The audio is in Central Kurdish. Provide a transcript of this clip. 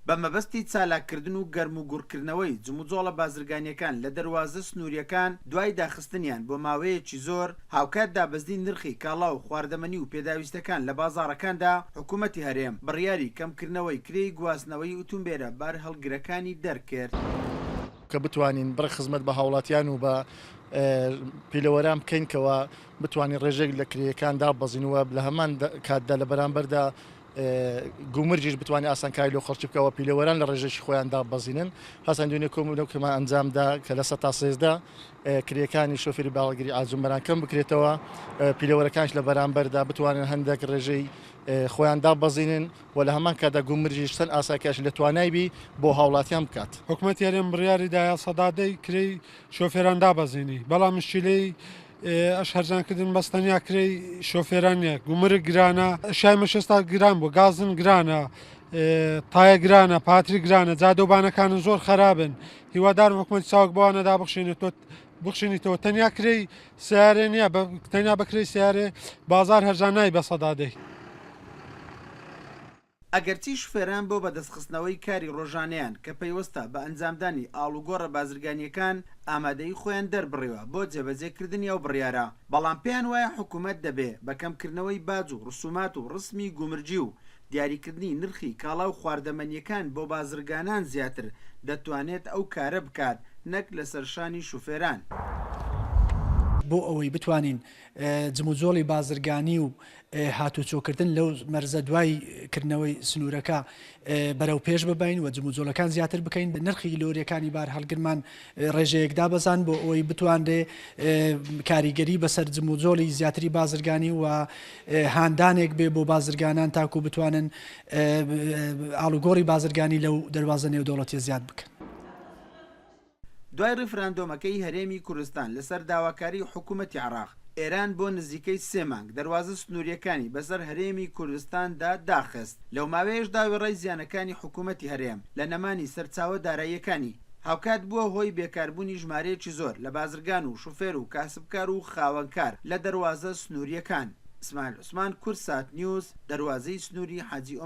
بە مەبەستی چالاکردن و گەرم و گوڕکردنەوەی جموجۆڵە بازرگانیەکان لە دەواازە سنووریەکان دوای داخستنیان بۆ ماوەیەکی زۆر هاوکات دابەزی نرخی کاڵا و خواردەمەنی و پێداویستەکان لە بازاڕەکاندا حکوومەتی هەرێم بڕیاری کەمکردنەوەی کرێی گواستنەوەی ئۆتۆمبیلە بار هەڵگرەکانی دەرکرد کە بتوانین بڕ خزمەت بە هاوڵاتیان و بە پیلەوەران بکەینکەوە بتوانین ڕێژێک لە کرێیەکاندا بەزینەوە لە هەمان کاتدا لە بەرامبەردا گومرجیش بتوانانی ئاسانکاری لە خەڵکی بکەوە پیلەوەران لە ڕێژێکی خۆیاندا بەزینن هەستان دوێنێ کۆمەڵێکمان ئەنجامدا کە لە 13 کرێکانی شۆفێری باڵگیری ئازومەران کەم بکرێتەوە پیلەوەرەکانش لە بەرامبەردا بتوانن هەندێک ڕێژەی خۆیاندا بەزینن و لە هەمان کادا گومرجیش چەند ئاساکیش لە توانایبی بۆ هاوڵاتیان بکات. حکوومەتی هەرێم بڕیاریدایە سەدادەی کرێی شۆفێران دابەزینی بەڵام مشکلەی ئەش هەرجانکردن بەستەنیا کرێی شۆفێرانە گومرگ گرانە شای مەشستا گران بوو گازن گرانە تایە گرانە پاتری گرانە جادۆبانەکانن زۆر خراپن هیوادارم حکوومەتی چاوک بۆوانەدا بخشێنیتەوە تەنیا کرێی سیارێ نییە تەنیا بەکرێی سیارێ بازار هەرجانایی بە سەدادەی. ئەگەرچی شوفێران بۆ بەدەستخستنەوەی کاری ڕۆژانەیان کە پەیوەستە بە ئەنجامدانی ئاڵوگۆڕە بازرگانیەکان ئامادەی خۆیان دەربڕێوە بۆ جێبەجێکردنی ئەو بڕیارە بەڵام پێیان وایە حکوومەت دەبێ بە کەمکردنەوەی باج و ڕسومات و ڕسمی گومرجی و دیاریکردنی نرخی کاڵا و خواردەمەنیەکان بۆ بازرگانان زیاتر دەتوانێت ئەو کارە بکات نەک لە سەرشانی شوفێران. بۆ ئەوەی بتوانین جموجۆڵی بازرگانی و هاتوچۆکردن لەو مەرزە دوای کردنەوەی سنوورەکە بەرەو پێش ببین و جموجۆڵەکان زیاتر بکەین نرخی لۆریەکانی بار هەڵگرمان ڕێژەیەکدا بەزان بۆ ئەوەی بتوانرێ کاریگەری بەسەر جموجۆڵی زیاتری بازرگانی و هاندانێک بێ بۆ بازرگانان تاکو بتوانن ئاڵوگۆڕی بازرگانی لەو دەواازە نێودەوڵەتی زیاد بکەن. دوای ڕفراندۆمەکەی هەرێمی کوردستان لەسەر داواکاری حکوومەتی عێراق ئێران بۆ نزیکەی 3 مانگ دەواازە سنووریەکانی بەسەر هەرێمی کوردستاندا داخست لەو ماوەیەشدا وێڕای زیانەکانی حکوومەتی هەرێم لە نەمانی سەرچاوە داراییەکانی هاوکات بووە هۆی بێکاربوونی ژمارەیەکی زۆر لە بازرگان و شوفێر و کاسبکار و خاوەنکار لە دەواازە سنووریەکان. ئیسماعیل عوسمان کورسات نیوز دەواازەی سنووری حاجی